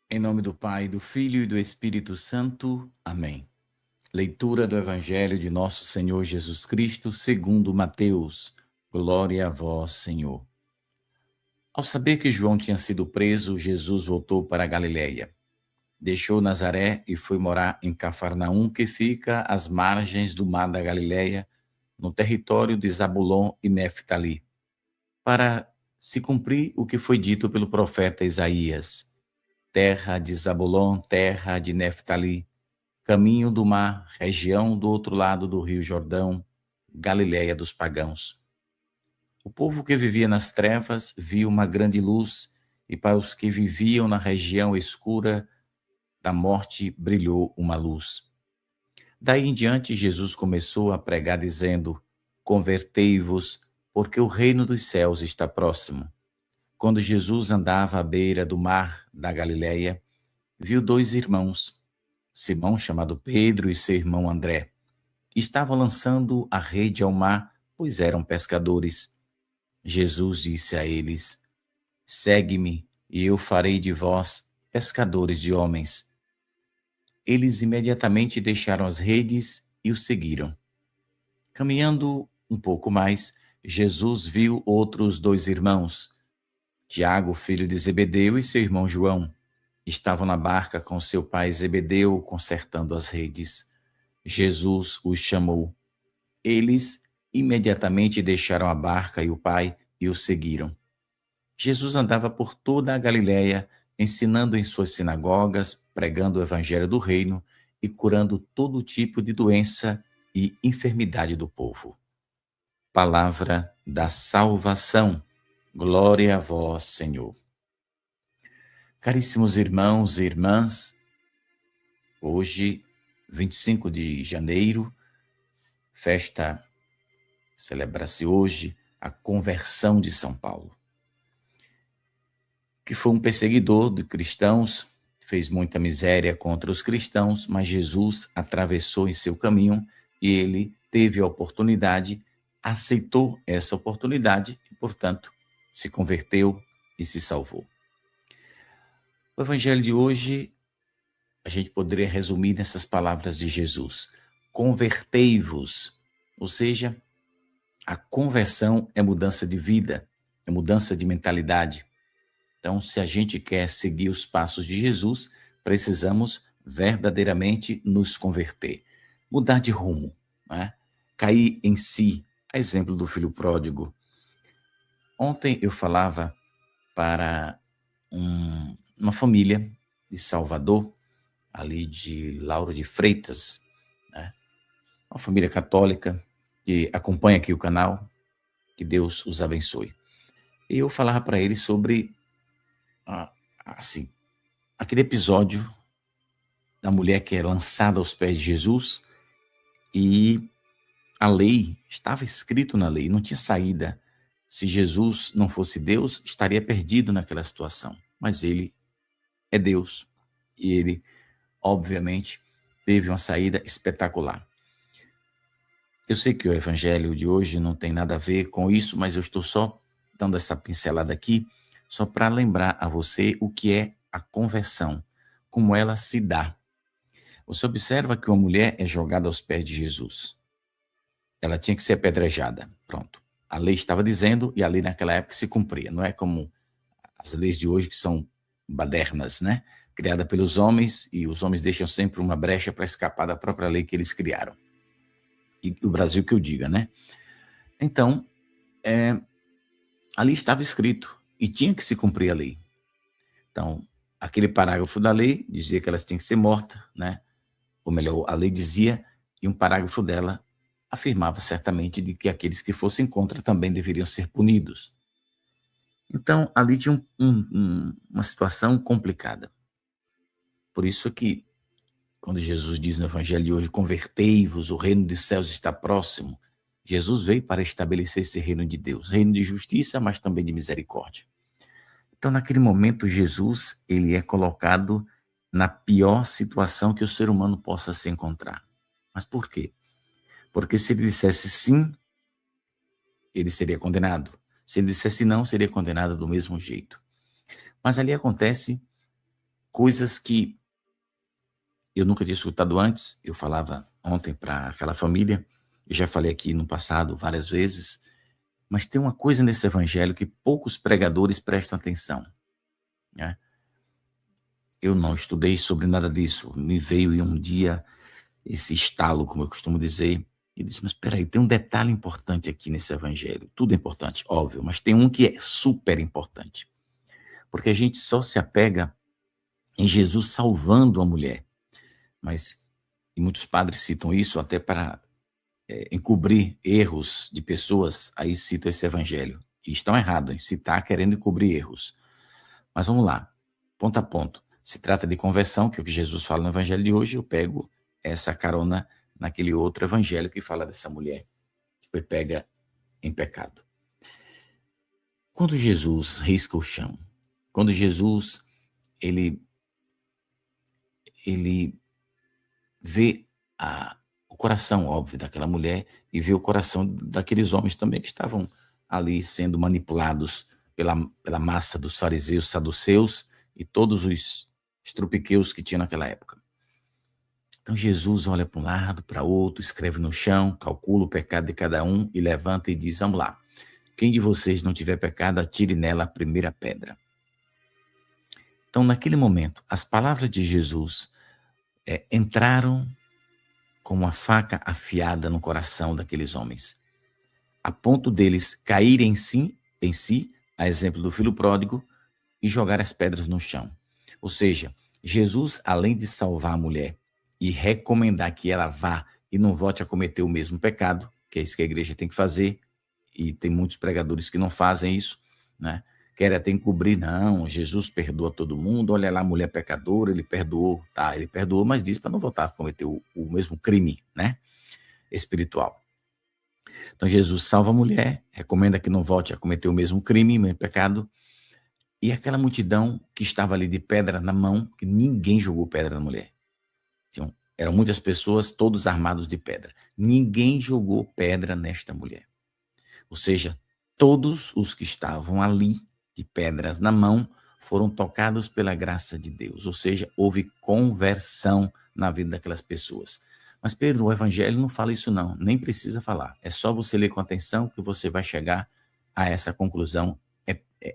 Em nome do Pai, do Filho e do Espírito Santo. Amém. Leitura do Evangelho de nosso Senhor Jesus Cristo, segundo Mateus. Glória a vós, Senhor. Ao saber que João tinha sido preso, Jesus voltou para a Galiléia. Deixou Nazaré e foi morar em Cafarnaum, que fica às margens do mar da Galiléia, no território de Zabulon e Neftali, para se cumprir o que foi dito pelo profeta Isaías: terra de Zabulon, terra de Neftali, caminho do mar, região do outro lado do rio Jordão, Galiléia dos pagãos. O povo que vivia nas trevas viu uma grande luz, e para os que viviam na região escura da morte brilhou uma luz. Daí em diante, Jesus começou a pregar, dizendo: Convertei-vos, porque o reino dos céus está próximo. Quando Jesus andava à beira do mar da Galiléia, viu dois irmãos, Simão, chamado Pedro, e seu irmão André. Estavam lançando a rede ao mar, pois eram pescadores. Jesus disse a eles: Segue-me, e eu farei de vós pescadores de homens. Eles imediatamente deixaram as redes e o seguiram. Caminhando um pouco mais, Jesus viu outros dois irmãos, Tiago, filho de Zebedeu, e seu irmão João. Estavam na barca com seu pai Zebedeu, consertando as redes. Jesus os chamou. Eles imediatamente deixaram a barca e o pai e o seguiram. Jesus andava por toda a Galiléia, ensinando em suas sinagogas, pregando o evangelho do reino e curando todo tipo de doença e enfermidade do povo. Palavra da salvação. Glória a vós, Senhor. Caríssimos irmãos e irmãs, hoje, 25 de janeiro, celebra-se hoje a conversão de São Paulo, que foi um perseguidor de cristãos, fez muita miséria contra os cristãos, mas Jesus atravessou em seu caminho e ele teve a oportunidade, aceitou essa oportunidade e, portanto, se converteu e se salvou. O evangelho de hoje a gente poderia resumir nessas palavras de Jesus: convertei-vos, ou seja, a conversão é mudança de vida, é mudança de mentalidade. Então, se a gente quer seguir os passos de Jesus, precisamos verdadeiramente nos converter, mudar de rumo, né? Cair em si, a exemplo do filho pródigo. Ontem eu falava para uma família de Salvador, ali de Lauro de Freitas, né? Uma família católica que acompanha aqui o canal, que Deus os abençoe. E eu falava para eles sobre, assim, aquele episódio da mulher que é lançada aos pés de Jesus e a lei, estava escrito na lei, não tinha saída. Se Jesus não fosse Deus, estaria perdido naquela situação. Mas ele é Deus e ele, obviamente, teve uma saída espetacular. Eu sei que o evangelho de hoje não tem nada a ver com isso, mas eu estou só dando essa pincelada aqui, só para lembrar a você o que é a conversão, como ela se dá. Você observa que uma mulher é jogada aos pés de Jesus. Ela tinha que ser apedrejada. Pronto. A lei estava dizendo e a lei naquela época se cumpria. Não é como as leis de hoje que são badernas, né? Criada pelos homens, e os homens deixam sempre uma brecha para escapar da própria lei que eles criaram. E o Brasil que eu diga, né? Então, ali estava escrito e tinha que se cumprir a lei. Então, aquele parágrafo da lei dizia que elas tinham que ser mortas, né? Ou melhor, a lei dizia, e um parágrafo dela afirmava certamente de que aqueles que fossem contra também deveriam ser punidos. Então, ali tinha uma situação complicada. Por isso que, quando Jesus diz no Evangelho de hoje, convertei-vos, o reino dos céus está próximo, Jesus veio para estabelecer esse reino de Deus, reino de justiça, mas também de misericórdia. Então, naquele momento, Jesus ele é colocado na pior situação que o ser humano possa se encontrar. Mas por quê? Porque se ele dissesse sim, ele seria condenado. Se ele dissesse não, seria condenado do mesmo jeito. Mas ali acontece coisas que eu nunca tinha escutado antes. Eu falava ontem para aquela família, eu já falei aqui no passado várias vezes, mas tem uma coisa nesse evangelho que poucos pregadores prestam atenção, né? Eu não estudei sobre nada disso, me veio em um dia esse estalo, como eu costumo dizer, e disse, mas espera aí, tem um detalhe importante aqui nesse evangelho. Tudo é importante, óbvio, mas tem um que é super importante, porque a gente só se apega em Jesus salvando a mulher, mas e muitos padres citam isso até para encobrir erros de pessoas, aí citam esse evangelho. E estão errados em citar querendo encobrir erros. Mas vamos lá, ponto a ponto. Se trata de conversão, que é o que Jesus fala no evangelho de hoje, eu pego essa carona naquele outro evangelho que fala dessa mulher que foi pega em pecado. Quando Jesus risca o chão, quando Jesus ele vê o coração, óbvio, daquela mulher e vê o coração daqueles homens também que estavam ali sendo manipulados pela massa dos fariseus, saduceus e todos os estrupiqueus que tinha naquela época. Então Jesus olha para um lado, para outro, escreve no chão, calcula o pecado de cada um e levanta e diz, vamos lá, quem de vocês não tiver pecado, atire nela a primeira pedra. Então, naquele momento, as palavras de Jesus entraram como uma faca afiada no coração daqueles homens, a ponto deles caírem em si, a exemplo do filho pródigo, e jogar as pedras no chão. Ou seja, Jesus, além de salvar a mulher e recomendar que ela vá e não volte a cometer o mesmo pecado, que é isso que a igreja tem que fazer, e tem muitos pregadores que não fazem isso, né? Querem até encobrir, não, Jesus perdoa todo mundo, olha lá a mulher pecadora, ele perdoou, tá, ele perdoou, mas diz para não voltar a cometer o mesmo crime, né, espiritual. Então Jesus salva a mulher, recomenda que não volte a cometer o mesmo crime, o mesmo pecado, e aquela multidão que estava ali de pedra na mão, que ninguém jogou pedra na mulher. Eram muitas pessoas, todos armados de pedra. Ninguém jogou pedra nesta mulher. Ou seja, todos os que estavam ali, de pedras na mão, foram tocados pela graça de Deus. Ou seja, houve conversão na vida daquelas pessoas. Mas Pedro, o evangelho não fala isso não, nem precisa falar. É só você ler com atenção que você vai chegar a essa conclusão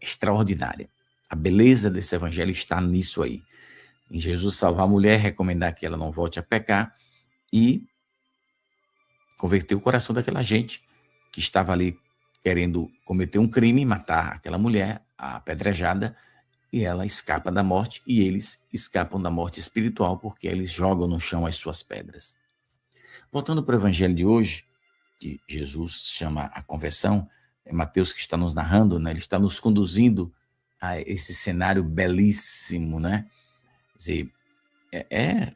extraordinária. A beleza desse evangelho está nisso aí. Em Jesus salvar a mulher, recomendar que ela não volte a pecar e converter o coração daquela gente que estava ali querendo cometer um crime, matar aquela mulher, a apedrejada, e ela escapa da morte, e eles escapam da morte espiritual porque eles jogam no chão as suas pedras. Voltando para o evangelho de hoje, que Jesus chama a conversão, é Mateus que está nos narrando, né? Ele está nos conduzindo a esse cenário belíssimo, né? Quer dizer, é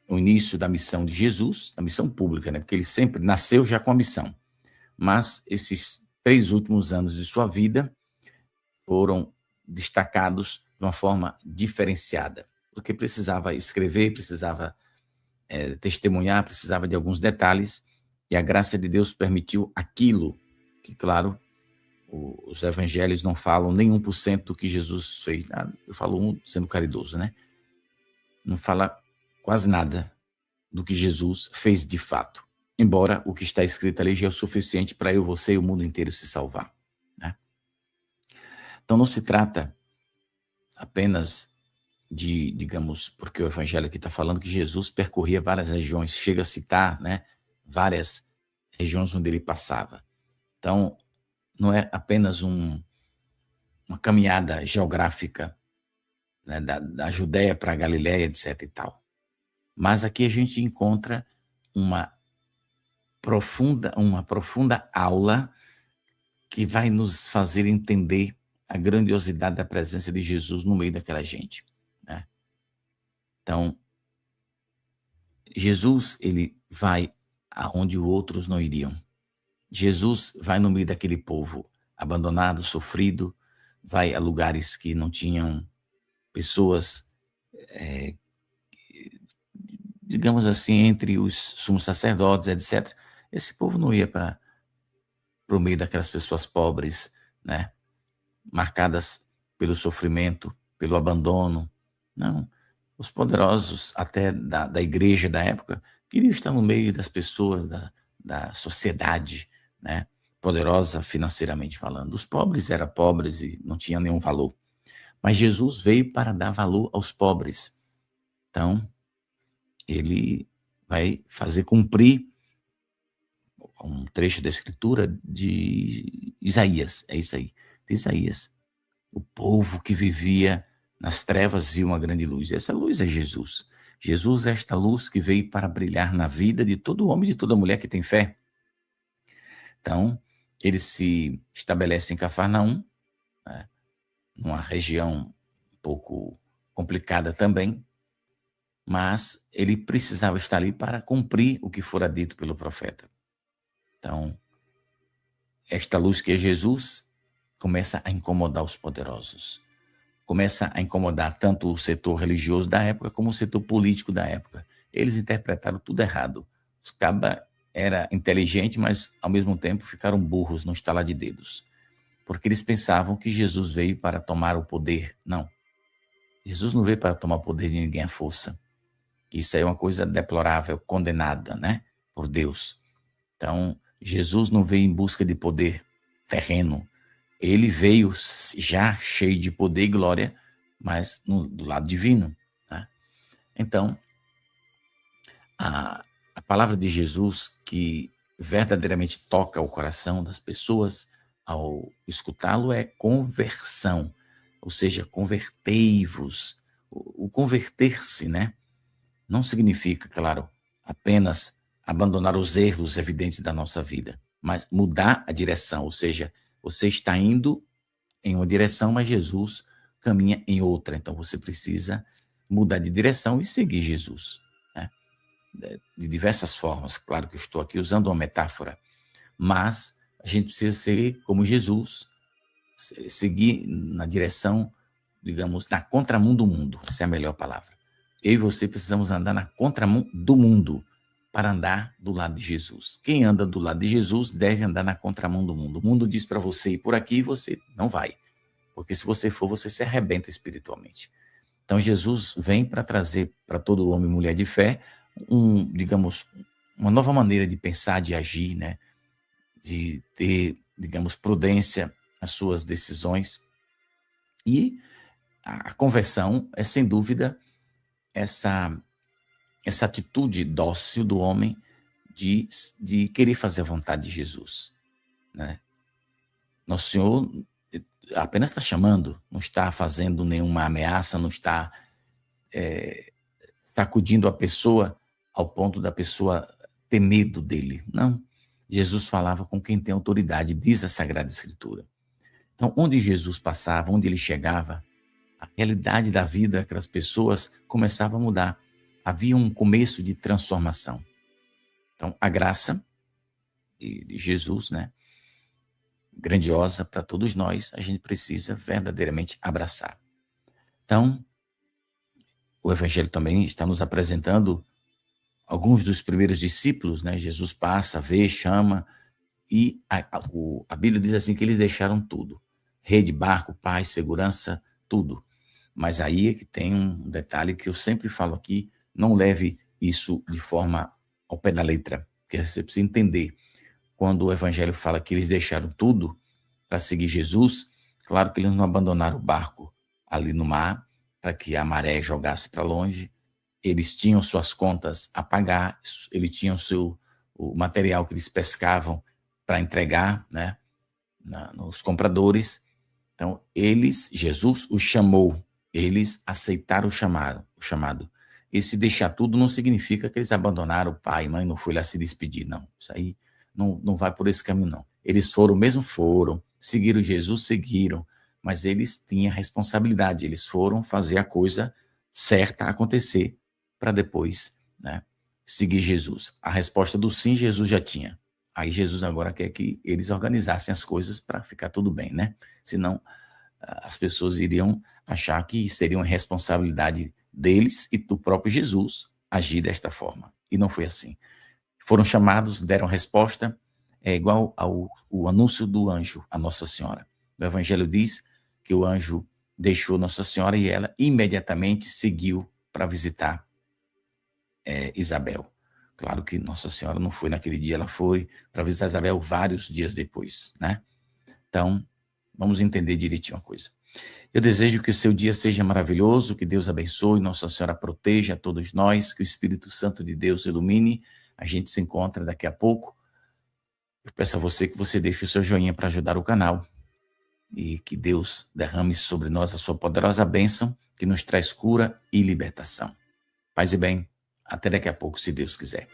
o início da missão de Jesus, da missão pública, né? Porque ele sempre nasceu já com a missão. Mas esses 3 últimos anos de sua vida foram destacados de uma forma diferenciada, porque precisava escrever, precisava testemunhar, precisava de alguns detalhes, e a graça de Deus permitiu aquilo que, claro, os evangelhos não falam nem 1% do que Jesus fez. Eu falo sendo caridoso, né? Não fala quase nada do que Jesus fez de fato. Embora o que está escrito ali já é o suficiente para eu, você e o mundo inteiro se salvar, né? Então não se trata apenas de, digamos, porque o evangelho aqui está falando que Jesus percorria várias regiões, chega a citar, né, várias regiões onde ele passava. Então não é apenas uma caminhada geográfica, né, da Judéia para a Galiléia, etc. e tal. Mas aqui a gente encontra uma profunda aula que vai nos fazer entender a grandiosidade da presença de Jesus no meio daquela gente, né? Então, Jesus, ele vai aonde outros não iriam. Jesus vai no meio daquele povo abandonado, sofrido, vai a lugares que não tinham pessoas, digamos assim, entre os sumos sacerdotes, etc. Esse povo não ia para o meio daquelas pessoas pobres, né? Marcadas pelo sofrimento, pelo abandono. Não, Os poderosos, até da igreja da época, queriam estar no meio das pessoas, da sociedade, né? Poderosa financeiramente falando. Os pobres eram pobres e não tinham nenhum valor. Mas Jesus veio para dar valor aos pobres. Então, ele vai fazer cumprir um trecho da escritura de Isaías. É isso aí, de Isaías. O povo que vivia nas trevas viu uma grande luz. Essa luz é Jesus. Jesus é esta luz que veio para brilhar na vida de todo homem e de toda mulher que tem fé. Então, ele se estabelece em Cafarnaum, né, numa região um pouco complicada também, mas ele precisava estar ali para cumprir o que fora dito pelo profeta. Então, esta luz que é Jesus começa a incomodar os poderosos. Começa a incomodar tanto o setor religioso da época como o setor político da época. Eles interpretaram tudo errado. Os cabas era inteligente, mas ao mesmo tempo ficaram burros no estalar de dedos. Porque eles pensavam que Jesus veio para tomar o poder. Não. Jesus não veio para tomar o poder de ninguém à força. Isso aí é uma coisa deplorável, condenada, né, por Deus. Então, Jesus não veio em busca de poder terreno. Ele veio já cheio de poder e glória, mas do lado divino. Tá? Então, a palavra de Jesus que verdadeiramente toca o coração das pessoas ao escutá-lo é conversão, ou seja, convertei-vos. O converter-se, né? Não significa, claro, apenas abandonar os erros evidentes da nossa vida, mas mudar a direção, ou seja, você está indo em uma direção, mas Jesus caminha em outra. Então você precisa mudar de direção e seguir Jesus, né? De diversas formas. Claro que eu estou aqui usando uma metáfora, mas a gente precisa ser como Jesus, seguir na direção, digamos, na contramão do mundo. Essa é a melhor palavra. Eu e você precisamos andar na contramão do mundo para andar do lado de Jesus. Quem anda do lado de Jesus deve andar na contramão do mundo. O mundo diz para você ir por aqui e você não vai. Porque se você for, você se arrebenta espiritualmente. Então Jesus vem para trazer para todo homem e mulher de fé digamos, uma nova maneira de pensar, de agir, né? De ter, digamos, prudência nas suas decisões. E a conversão é, sem dúvida, essa atitude dócil do homem de querer fazer a vontade de Jesus, né? Nosso Senhor apenas está chamando, não está fazendo nenhuma ameaça, não está sacudindo a pessoa ao ponto da pessoa ter medo dele. Não. Jesus falava com quem tem autoridade, diz a Sagrada Escritura. Então, onde Jesus passava, onde ele chegava, a realidade da vida daquelas pessoas começava a mudar. Havia um começo de transformação. Então, a graça de Jesus, né, grandiosa para todos nós, a gente precisa verdadeiramente abraçar. Então, o Evangelho também está nos apresentando alguns dos primeiros discípulos, né? Jesus passa, vê, chama, e a Bíblia diz assim que eles deixaram tudo. Rede, barco, paz, segurança, tudo. Mas aí é que tem um detalhe que eu sempre falo aqui, não leve isso de forma ao pé da letra, porque você precisa entender. Quando o Evangelho fala que eles deixaram tudo para seguir Jesus, claro que eles não abandonaram o barco ali no mar para que a maré jogasse para longe. Eles tinham suas contas a pagar, eles tinham o material que eles pescavam para entregar, né, nos compradores. Então, Jesus os chamou, eles aceitaram o chamado. Esse deixar tudo não significa que eles abandonaram o pai e mãe, não foi lá se despedir, não. Isso aí não vai por esse caminho, não. Eles foram, seguiram Jesus, seguiram, mas eles tinham responsabilidade, eles foram fazer a coisa certa acontecer para depois, né, seguir Jesus. A resposta do sim, Jesus já tinha. Aí Jesus agora quer que eles organizassem as coisas para ficar tudo bem, né? Senão as pessoas iriam achar que seria uma responsabilidade deles e do próprio Jesus agir desta forma. E não foi assim. Foram chamados, deram resposta, é igual ao anúncio do anjo a Nossa Senhora. O Evangelho diz que o anjo deixou Nossa Senhora e ela imediatamente seguiu para visitar Isabel. Claro que Nossa Senhora não foi naquele dia, ela foi para visitar Isabel vários dias depois, né? Então, vamos entender direitinho uma coisa. Eu desejo que o seu dia seja maravilhoso, que Deus abençoe, Nossa Senhora proteja a todos nós, que o Espírito Santo de Deus ilumine. A gente se encontra daqui a pouco. Eu peço a você que você deixe o seu joinha para ajudar o canal e que Deus derrame sobre nós a sua poderosa bênção que nos traz cura e libertação. Paz e bem, até daqui a pouco, se Deus quiser.